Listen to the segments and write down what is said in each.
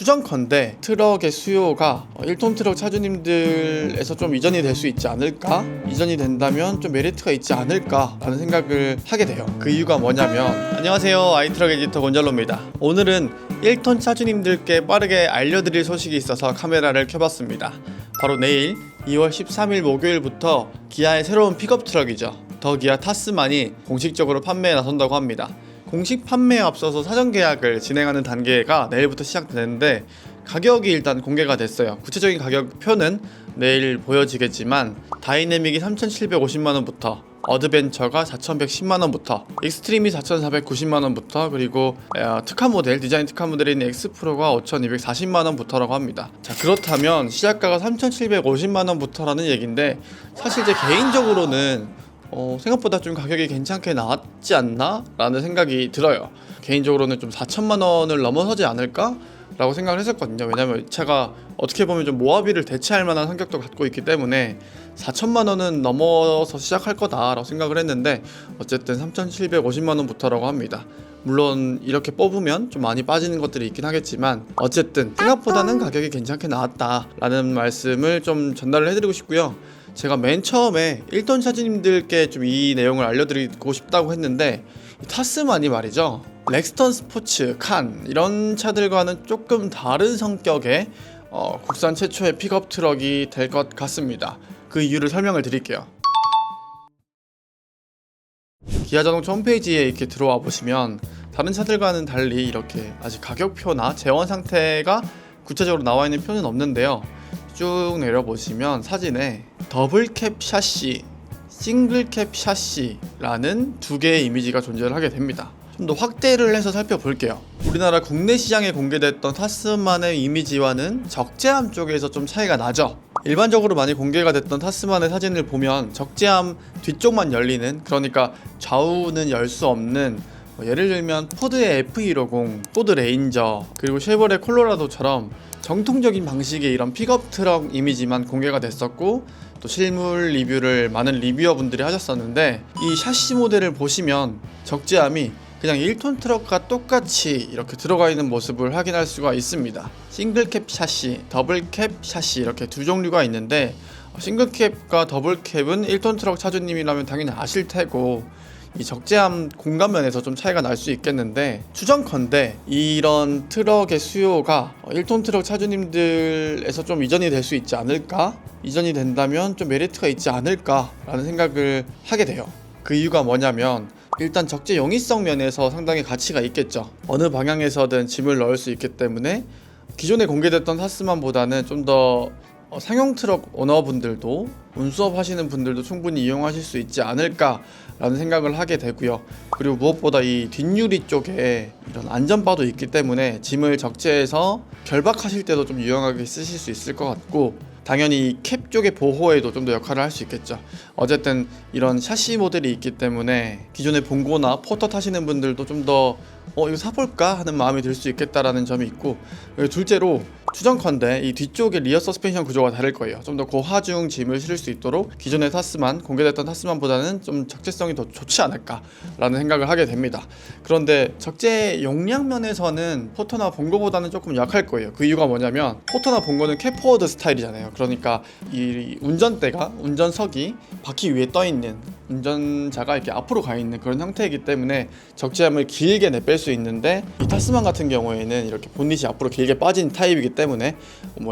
추정컨대 트럭의 수요가 1톤 트럭 차주님들에서 좀 이전이 될 수 있지 않을까? 이전이 된다면 좀 메리트가 있지 않을까? 라는 생각을 하게 돼요. 그 이유가 뭐냐면, 안녕하세요, 아이트럭 에디터 곤잘로입니다. 오늘은 1톤 차주님들께 빠르게 알려드릴 소식이 있어서 카메라를 켜봤습니다. 바로 내일 2월 13일 목요일부터 기아의 새로운 픽업 트럭이죠, 더 기아 타스만이 공식적으로 판매에 나선다고 합니다. 공식 판매에 앞서서 사전 계약을 진행하는 단계가 내일부터 시작되는데, 가격이 일단 공개가 됐어요. 구체적인 가격표는 내일 보여지겠지만 다이내믹이 3,750만원부터, 어드벤처가 4,110만원부터, 익스트림이 4,490만원부터, 그리고 특화 모델, 디자인 특화 모델인 엑스프로가 5,240만원부터라고 합니다. 자, 그렇다면 시작가가 3,750만원부터라는 얘기인데, 사실 제 개인적으로는 생각보다 좀 가격이 괜찮게 나왔지 않나? 라는 생각이 들어요. 개인적으로는 좀 4천만원을 넘어서지 않을까? 라고 생각을 했었거든요. 왜냐면 이 차가 어떻게 보면 좀 모하비를 대체할 만한 성격도 갖고 있기 때문에 4천만원은 넘어서 시작할 거다 라고 생각을 했는데, 어쨌든 3,750만원부터라고 합니다. 물론 이렇게 뽑으면 좀 많이 빠지는 것들이 있긴 하겠지만, 어쨌든 생각보다는 가격이 괜찮게 나왔다 라는 말씀을 좀 전달을 해드리고 싶고요. 제가 맨 처음에 1톤 차주님들께 좀 이 내용을 알려드리고 싶다고 했는데, 타스만이 말이죠, 렉스턴 스포츠, 칸 이런 차들과는 조금 다른 성격의 국산 최초의 픽업 트럭이 될 것 같습니다. 그 이유를 설명을 드릴게요. 기아자동차 홈페이지에 이렇게 들어와 보시면 다른 차들과는 달리 이렇게 아직 가격표나 재원 상태가 구체적으로 나와 있는 표는 없는데요. 쭉 내려보시면 사진에 더블캡 샤시, 싱글캡 샤시라는 두 개의 이미지가 존재를 하게 됩니다. 좀 더 확대를 해서 살펴볼게요. 우리나라 국내 시장에 공개됐던 타스만의 이미지와는 적재함 쪽에서 좀 차이가 나죠. 일반적으로 많이 공개가 됐던 타스만의 사진을 보면 적재함 뒤쪽만 열리는, 그러니까 좌우는 열 수 없는, 예를 들면 포드의 F150, 포드 레인저, 그리고 쉐보레 콜로라도처럼 정통적인 방식의 이런 픽업 트럭 이미지만 공개가 됐었고, 또 실물 리뷰를 많은 리뷰어분들이 하셨었는데, 이 샤시 모델을 보시면 적재함이 그냥 1톤 트럭과 똑같이 이렇게 들어가 있는 모습을 확인할 수가 있습니다. 싱글캡 샤시, 더블캡 샤시 이렇게 두 종류가 있는데, 싱글캡과 더블캡은 1톤 트럭 차주님이라면 당연히 아실 테고, 이 적재함 공간면에서 좀 차이가 날 수 있겠는데, 추정컨대 이런 트럭의 수요가 1톤 트럭 차주님들에서 좀 이전이 될 수 있지 않을까? 이전이 된다면 좀 메리트가 있지 않을까? 라는 생각을 하게 돼요. 그 이유가 뭐냐면, 일단 적재 용이성 면에서 상당히 가치가 있겠죠. 어느 방향에서든 짐을 넣을 수 있기 때문에 기존에 공개됐던 타스만보다는 좀 더 상용 트럭 오너분들도, 운수업 하시는 분들도 충분히 이용하실 수 있지 않을까 라는 생각을 하게 되고요. 그리고 무엇보다 이 뒷유리 쪽에 이런 안전바도 있기 때문에 짐을 적재해서 결박하실 때도 좀 유용하게 쓰실 수 있을 것 같고, 당연히 캡 쪽의 보호에도 좀 더 역할을 할 수 있겠죠. 어쨌든 이런 샤시 모델이 있기 때문에 기존에 본고나 포터 타시는 분들도 좀 더 이거 사볼까 하는 마음이 들 수 있겠다라는 점이 있고, 둘째로 추정컨대 이 뒤쪽에 리어 서스펜션 구조가 다를 거예요. 좀 더 고하중 짐을 실을 수 있도록 기존의 타스만, 공개됐던 타스만보다는 좀 적재성이 더 좋지 않을까라는 생각을 하게 됩니다. 그런데 적재 용량 면에서는 포터나 본고보다는 조금 약할 거예요. 그 이유가 뭐냐면, 포터나 본고는 캡포워드 스타일이잖아요. 그러니까 이 운전대가, 운전석이 바퀴 위에 떠 있는, 운전자가 이렇게 앞으로 가 있는 그런 형태이기 때문에 적재함을 길게 내뺄 수 있는데, 이 타스만 같은 경우에는 이렇게 본닛이 앞으로 길게 빠진 타입이기 때문에,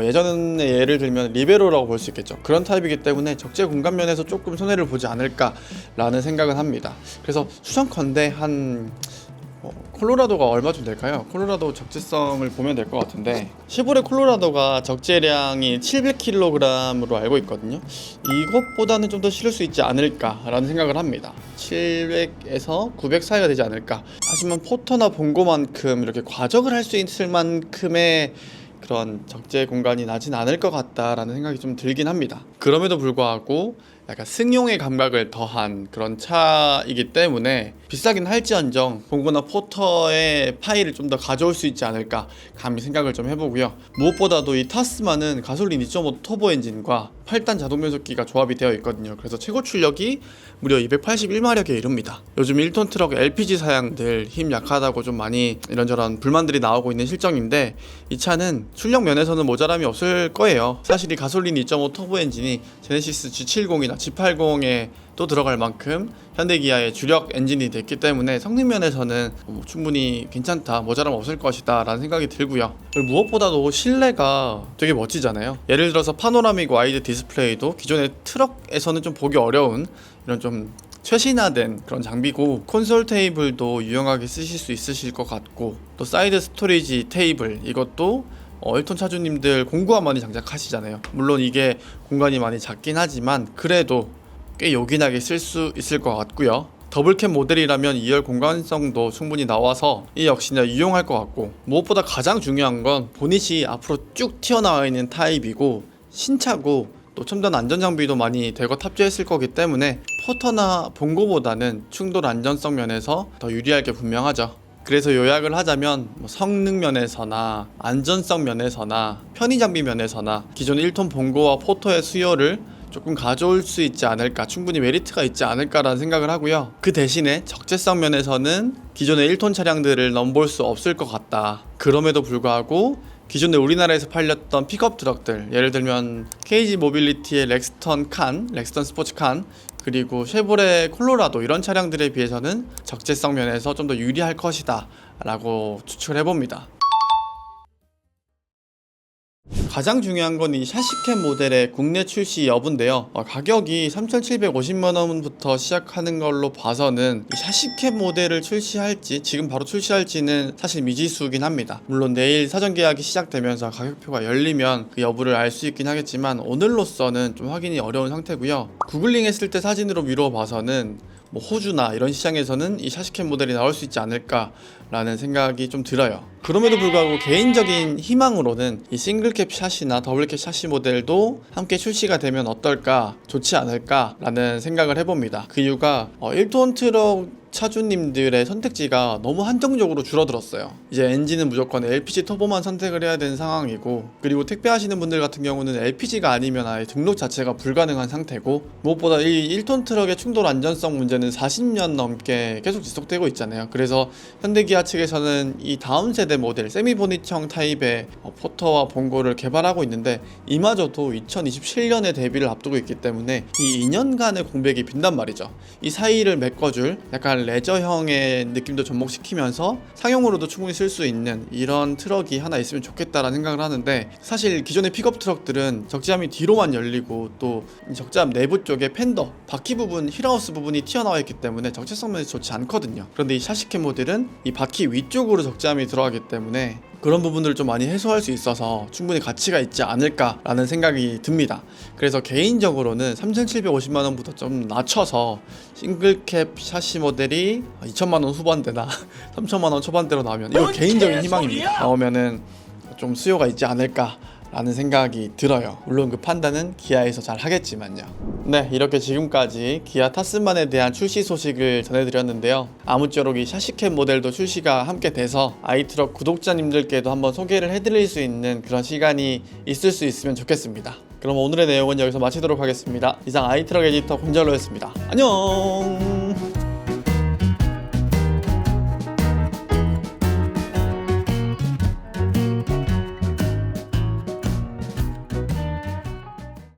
예전에 예를 들면 리베로라고 볼 수 있겠죠. 그런 타입이기 때문에 적재 공간 면에서 조금 손해를 보지 않을까라는 생각은 합니다. 그래서 추정컨대 한 콜로라도가 얼마쯤 될까요? 콜로라도 적재성을 보면 될 것 같은데, 쉐보레 콜로라도가 적재량이 700kg으로 알고 있거든요. 이것보다는 좀 더 실을 수 있지 않을까라는 생각을 합니다. 700에서 900 사이가 되지 않을까. 하지만 포터나 본고만큼 이렇게 과적을 할 수 있을 만큼의 그런 적재 공간이 나진 않을 것 같다라는 생각이 좀 들긴 합니다. 그럼에도 불구하고 약간 승용의 감각을 더한 그런 차이기 때문에 비싸긴 할지언정 봉고나 포터의 파일을 좀 더 가져올 수 있지 않을까 감히 생각을 좀 해보고요. 무엇보다도 이 타스만은 가솔린 2.5 터보 엔진과 8단 자동 변속기가 조합이 되어 있거든요. 그래서 최고 출력이 무려 281마력에 이릅니다. 요즘 1톤 트럭 LPG 사양들 힘 약하다고 좀 많이 이런저런 불만들이 나오고 있는 실정인데, 이 차는 출력 면에서는 모자람이 없을 거예요. 사실 이 가솔린 2.5 터보 엔진이 제네시스 G70이나 G80에 또 들어갈 만큼 현대기아의 주력 엔진이 됐기 때문에 성능 면에서는 충분히 괜찮다, 모자람 없을 것이다 라는 생각이 들고요. 그리고 무엇보다도 실내가 되게 멋지잖아요. 예를 들어서 파노라믹 와이드 디스플레이도 기존의 트럭에서는 좀 보기 어려운 이런 좀 최신화된 그런 장비고, 콘솔 테이블도 유용하게 쓰실 수 있으실 것 같고, 또 사이드 스토리지 테이블 이것도 1톤 차주님들 공구가 많이 장착하시잖아요. 물론 이게 공간이 많이 작긴 하지만 그래도 꽤 요긴하게 쓸 수 있을 것 같고요. 더블캡 모델이라면 2열 공간성도 충분히 나와서 이 역시나 유용할 것 같고, 무엇보다 가장 중요한 건 보닛이 앞으로 쭉 튀어나와 있는 타입이고 신차고 또 첨단 안전장비도 많이 대거 탑재했을 거기 때문에 포터나 봉고보다는 충돌 안전성 면에서 더 유리할 게 분명하죠. 그래서 요약을 하자면 성능 면에서나 안전성 면에서나 편의장비 면에서나 기존 1톤 봉고와 포터의 수요를 조금 가져올 수 있지 않을까, 충분히 메리트가 있지 않을까라는 생각을 하고요. 그 대신에 적재성 면에서는 기존의 1톤 차량들을 넘볼 수 없을 것 같다. 그럼에도 불구하고 기존에 우리나라에서 팔렸던 픽업 트럭들, 예를 들면 KG 모빌리티의 렉스턴 칸, 렉스턴 스포츠 칸, 그리고 쉐보레 콜로라도 이런 차량들에 비해서는 적재성 면에서 좀 더 유리할 것이다 라고 추측을 해봅니다. 가장 중요한 건 이 샤시캡 모델의 국내 출시 여부인데요. 가격이 3,750만원부터 시작하는 걸로 봐서는 이 샤시캡 모델을 출시할지, 지금 바로 출시할지는 사실 미지수긴 합니다. 물론 내일 사전 계약이 시작되면서 가격표가 열리면 그 여부를 알 수 있긴 하겠지만 오늘로서는 좀 확인이 어려운 상태고요. 구글링 했을 때 사진으로 미루어 봐서는 호주나 이런 시장에서는 이 샤시캡 모델이 나올 수 있지 않을까 라는 생각이 좀 들어요. 그럼에도 불구하고 개인적인 희망으로는 이 싱글캡 샤시나 더블캡 샤시 모델도 함께 출시가 되면 어떨까, 좋지 않을까 라는 생각을 해봅니다. 그 이유가 1톤 트럭 차주님들의 선택지가 너무 한정적으로 줄어들었어요. 이제 엔진은 무조건 LPG 터보만 선택을 해야 되는 상황이고, 그리고 택배하시는 분들 같은 경우는 LPG가 아니면 아예 등록 자체가 불가능한 상태고, 무엇보다 이 1톤 트럭의 충돌 안전성 문제는 40년 넘게 계속 지속되고 있잖아요. 그래서 현대기아 측에서는 이 다음 세대 모델 세미보닛형 타입의 포터와 봉고를 개발하고 있는데, 이마저도 2027년에 데뷔를 앞두고 있기 때문에 이 2년간의 공백이 빈단 말이죠. 이 사이를 메꿔줄 약간 레저형의 느낌도 접목시키면서 상용으로도 충분히 쓸 수 있는 이런 트럭이 하나 있으면 좋겠다라는 생각을 하는데, 사실 기존의 픽업 트럭들은 적재함이 뒤로만 열리고 또 적재함 내부 쪽에 팬더, 바퀴 부분, 힐하우스 부분이 튀어나와 있기 때문에 적재성 면에서 좋지 않거든요. 그런데 이 샤시캡 모델은 이 바퀴 위쪽으로 적재함이 들어가기 때문에 그런 부분들을 좀 많이 해소할 수 있어서 충분히 가치가 있지 않을까라는 생각이 듭니다. 그래서 개인적으로는 3,750만원부터 좀 낮춰서 싱글캡 샤시 모델이 2천만원 후반대나 3천만원 초반대로 나오면, 이거 개인적인 희망입니다. 나오면은 좀 수요가 있지 않을까 라는 생각이 들어요. 물론 그 판단은 기아에서 잘 하겠지만요. 네, 이렇게 지금까지 기아 타스만에 대한 출시 소식을 전해드렸는데요. 아무쪼록 이 샤시캡 모델도 출시가 함께 돼서 아이트럭 구독자님들께도 한번 소개를 해드릴 수 있는 그런 시간이 있을 수 있으면 좋겠습니다. 그럼 오늘의 내용은 여기서 마치도록 하겠습니다. 이상 아이트럭 에디터 권잘로였습니다. 안녕.